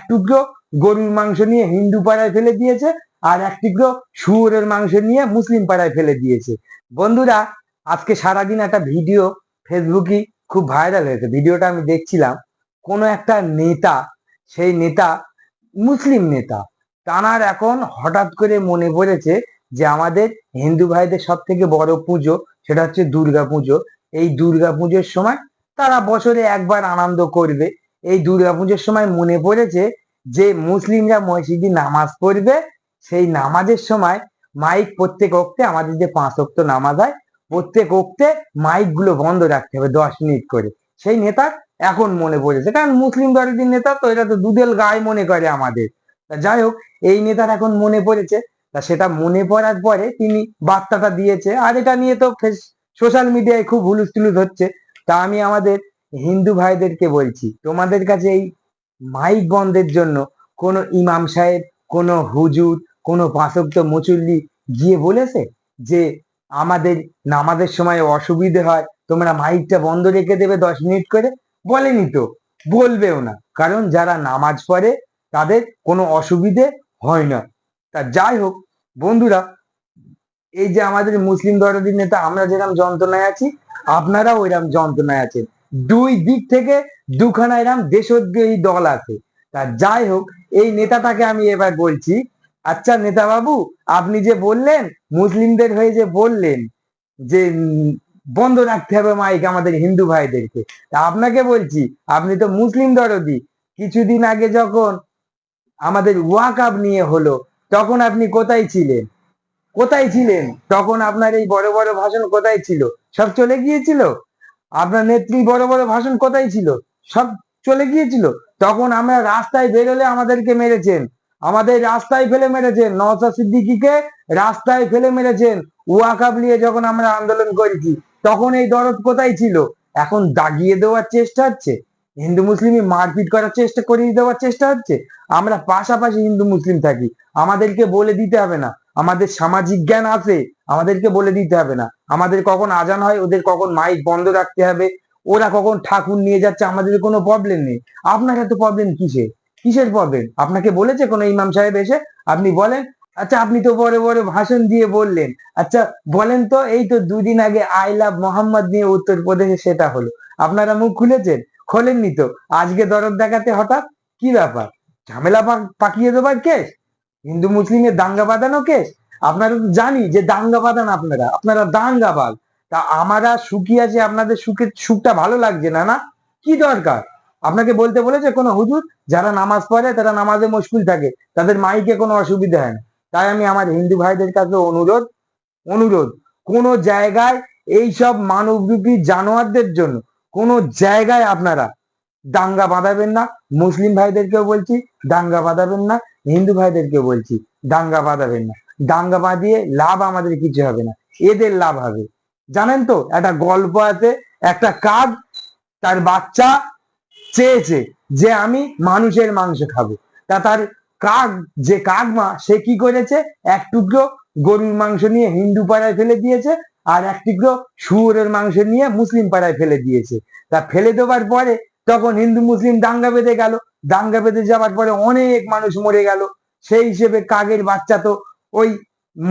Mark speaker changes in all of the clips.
Speaker 1: টুকরো গরুর মাংস নিয়ে হিন্দু পাড়ায় ফেলে দিয়েছে, আর এক টুকরো শুয়োরের মাংস নিয়ে মুসলিম পাড়ায় ফেলে দিয়েছে। বন্ধুরা, আজকে সারাদিন একটা ভিডিও ফেসবুকে খুব ভাইরাল হয়েছে। ভিডিওটা আমি দেখছিলাম। কোনো একটা নেতা, সেই নেতা মুসলিম নেতা, তানার এখন হঠাৎ করে মনে পড়েছে যে আমাদের হিন্দু ভাইদের সব থেকে বড় পুজো সেটা হচ্ছে দুর্গা পুজো। এই দুর্গা পুজোর সময় তারা বছরে একবার আনন্দ করবে। এই দুর্গা পুজোর সময় মনে পড়েছে যে মুসলিমরা মসজিদে নামাজ পড়বে, সেই নামাজের সময় মাইক প্রত্যেক ওক্তে, আমাদের যে 5 ওক্ত নামাজ হয়, প্রত্যেক ওক্তে মাইক গুলো বন্ধ রাখতে হবে 10 মিনিট করে। সেই নেতার এখন মনে পড়েছে, কারণ মুসলিম দলের নেতা তো, এটা তো দুধেল গায়ে মনে করে আমাদের। তা যাই হোক, এই নেতার এখন মনে পড়েছে। তা সেটা মনে পড়ার পরে তিনি বার্তাটা দিয়েছে, আর এটা নিয়ে তো সোশ্যাল মিডিয়ায় খুব হুলুস তুলুস হচ্ছে। তা আমি আমাদের হিন্দু ভাইদেরকে বলছি, তোমাদের কাছে এই মাইক বন্ধের জন্য কোনো ইমাম সাহেব, কোনো হুজুর, কোনো 5 ওয়াক্ত মুসল্লি গিয়ে বলেছে যে আমাদের নামাজের সময় অসুবিধে হয়, তোমরা মাইকটা বন্ধ রেখে দেবে 10 মিনিট করে? বলেনি তো, বলবেও না, কারণ যারা নামাজ পড়ে তাদের কোনো অসুবিধে হয় না। তা যাই হোক বন্ধুরা, এই যে আমাদের মুসলিম দরদি নেতা, আমরা যেরকম যন্ত্রণায় আছি, আপনারাও ওইরকম যন্ত্রণায় আছেন। দুই দিক থেকে দুখানা এরকম দেশদ্রোহী দল আছে। তা যাই হোক, এই নেতাটাকে আমি এবার বলছি, আচ্ছা নেতা বাবু, আপনি যে বললেন মুসলিমদের হয়ে, যে বললেন যে বন্ধ রাখতে হবে মাইক আমাদের হিন্দু ভাইদেরকে, তা আপনাকে বলছি, আপনি তো মুসলিম দরদি। কিছুদিন আগে যখন আমাদের ওয়াকআপ নিয়ে হলো, তখন আপনি কোথায় ছিলেন? কোথায় ছিলেন তখন? আপনার এই বড় বড় ভাষণ কোথায় ছিল? সব চলে গিয়েছিল। আপনার নেত্রী বড় বড় ভাষণ কোথায় ছিল? সব চলে গিয়েছিল। তখন আমরা রাস্তায় বেরোলে আমাদেরকে মেরেছেন, আমাদের রাস্তায় ফেলে মেরেছেন, নওশাদ সিদ্দিকীকে রাস্তায় ফেলে মেরেছেন। ওয়াকআপ নিয়ে যখন আমরা আন্দোলন করেছি, তখন এই দরদ কোথায় ছিল? এখন দাগিয়ে দেওয়ার চেষ্টা হচ্ছে, হিন্দু মুসলিমই মারপিট করার চেষ্টা করিয়ে দেওয়ার চেষ্টা হচ্ছে। আমরা পাশাপাশি হিন্দু মুসলিম থাকি, আমাদেরকে বলে দিতে হবে না। আমাদের সামাজিক জ্ঞান আছে, আমাদেরকে বলে দিতে হবে না। আমাদের কখন আজান হয়, ওদের কখন মাইক বন্ধ রাখতে হবে, ওরা কখন ঠাকুর নিয়ে যাচ্ছে, আমাদের কোনো প্রবলেম নেই। আপনার এত প্রবলেম কিসের? কিসের প্রবলেম? আপনাকে বলেছে কোনো ইমাম সাহেব এসে? আপনি বলেন। আচ্ছা, আপনি তো বড় বড় ভাষণ দিয়ে বললেন। আচ্ছা বলেন তো, এই তো 2 দিন আগে আই লাভ মোহাম্মদ নিয়ে উত্তরপ্রদেশে সেটা হলো, আপনারা মুখ খুলেছেন? খোলেননি তো। আজকে দরদ দেখাতে হঠাৎ কি ব্যাপার? ঝামেলা পাকিয়ে দেবার কেস? হিন্দু মুসলিমের দাঙ্গা বাঁধানো কেস? আপনারা তো জানি যে দাঙ্গা বাঁধান, আপনারা আপনারা দাঙ্গাবাজ। তা আমরা সুখী আছি, আপনাদের সুখটা ভালো লাগছে না? না, কি দরকার? আপনাকে বলতে বলেছে কোনো হুজুর? যারা নামাজ পড়ে তারা নামাজে মশগুল থাকে, তাদের মাইকে কোনো অসুবিধা হয় না। তাই আমি আমার হিন্দু ভাইদের কাছে অনুরোধ, অনুরোধ, কোনো জায়গায় এইসব মানবরূপী জানোয়ারদের জন্য কোনো জায়গায় আপনারা দাঙ্গা বাঁধাবেন না। মুসলিম ভাইদেরকেও বলছি দাঙ্গা বাঁধাবেন না, হিন্দু ভাইদেরকেও বলছি দাঙ্গা বাঁধাবেন না। দাঙ্গা বাঁধিয়ে লাভ আমাদের কিছু হবে না, এদের লাভ হবে। জানেন তো, একটা গল্প আছে, একটা কাক তার বাচ্চা চেয়েছে যে আমি মানুষের মাংস খাবো। তা তার কাক, যে কাক মা, সে কি করেছে, এক টুকরো গরুর মাংস নিয়ে হিন্দু পাড়ায় ফেলে দিয়েছে, আর এক টুকরো শুয়োরের মাংস নিয়ে মুসলিম পাড়ায় ফেলে দিয়েছে। তা ফেলে দেওয়ার পরে তখন হিন্দু মুসলিম দাঙ্গা বেঁধে গেল। দাঙ্গা বেঁধে যাওয়ার পরে অনেক মানুষ মরে গেল। সেই হিসেবে কাকের বাচ্চা তো ওই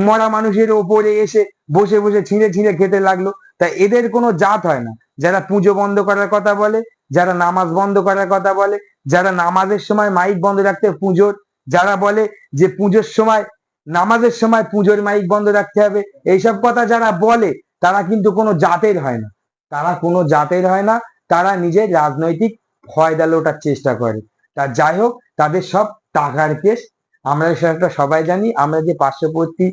Speaker 1: মরা মানুষের ওপরে এসে বসে বসে ছিঁড়ে ছিঁড়ে খেতে লাগলো। তা এদের কোনো জাত হয় না। যারা পুজো বন্ধ করার কথা বলে, যারা নামাজ বন্ধ করার কথা বলে, যারা নামাজের সময় মাইক বন্ধ রাখতে, পুজোর যারা বলে যে পুজোর সময়, নামাজের সময় পুজোর মাইক বন্ধ রাখতে হবে, এইসব কথা যারা বলে, তারা কিন্তু কোনো জাতের হয় না। তারা কোনো জাতের হয় না, তারা নিজের রাজনৈতিক ফয়দা লোটার চেষ্টা করে। তা যাই হোক, তাদের সব টাকার কেস। আমরা সেটা সবাই জানি। আমরা যে পার্শ্ববর্তী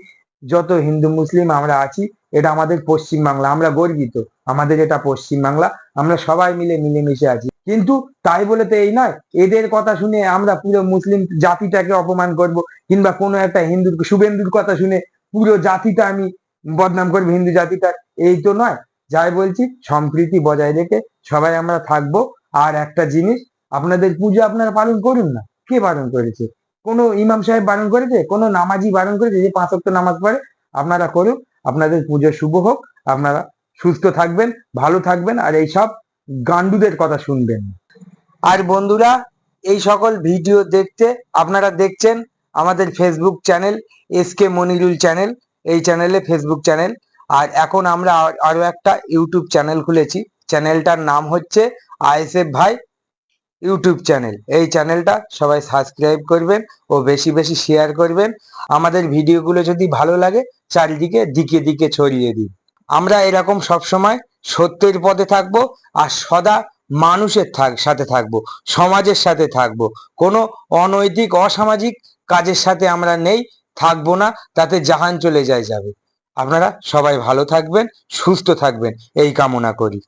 Speaker 1: যত হিন্দু মুসলিম আমরা আছি, এটা আমাদের পশ্চিম বাংলা, আমরা গর্বিত। আমাদের এটা পশ্চিম বাংলা, আমরা সবাই মিলে মিলেমিশে আছি। কিন্তু তাই বলে তো এই নয়, এদের কথা শুনে আমরা পুরো মুসলিম জাতিটাকে অপমান করব, কিংবা কোনো একটা হিন্দুর, শুভেন্দুর কথা শুনে পুরো জাতিটা আমি বদনাম করবো, হিন্দু জাতিটা। এই তো নয়। যাই বলছি, সম্প্রীতি বজায় রেখে সবাই আমরা থাকবো। আর একটা জিনিস, আপনাদের পুজো আপনারা পালন করুন না। কে বারণ করেছে? কোনো ইমাম সাহেব বারণ করেছে? কোনো নামাজি বারণ করেছে যে 5 ওয়াক্ত নামাজ পড়ে? আপনারা করুন, আপনাদের পুজো শুভ হোক। আপনারা সুস্থ থাকবেন, ভালো থাকবেন, আর এইসব গান্ডুদের কথা শুনবেন না। আর বন্ধুরা, এই সকল ভিডিও দেখতে আপনারা দেখছেন আমাদের Facebook channel SK Monirul channel, এই চ্যানেলে ফেসবুক চ্যানেল। আর এখন আমরা আরো একটা ইউটিউব চ্যানেল খুলেছি, চ্যানেলটার নাম হচ্ছে আইএসএফ ভাই ইউটিউব চ্যানেল। এই চ্যানেলটা সবাই সাবস্ক্রাইব করবেন ও বেশি বেশি শেয়ার করবেন। আমাদের ভিডিওগুলো যদি ভালো লাগে চারিদিকে দিকে দিকে ছড়িয়ে দিন। আমরা এরকম সবসময় সত্যের পথে থাকবো আর সদা মানুষের সাথে থাকবো, সমাজের সাথে থাকবো। কোনো অনৈতিক অসামাজিক কাজের সাথে আমরা নেই, থাকবো না, তাতে জাহান চলে যাবে। আপনারা সবাই ভালো থাকবেন, সুস্থ থাকবেন এই কামনা করি।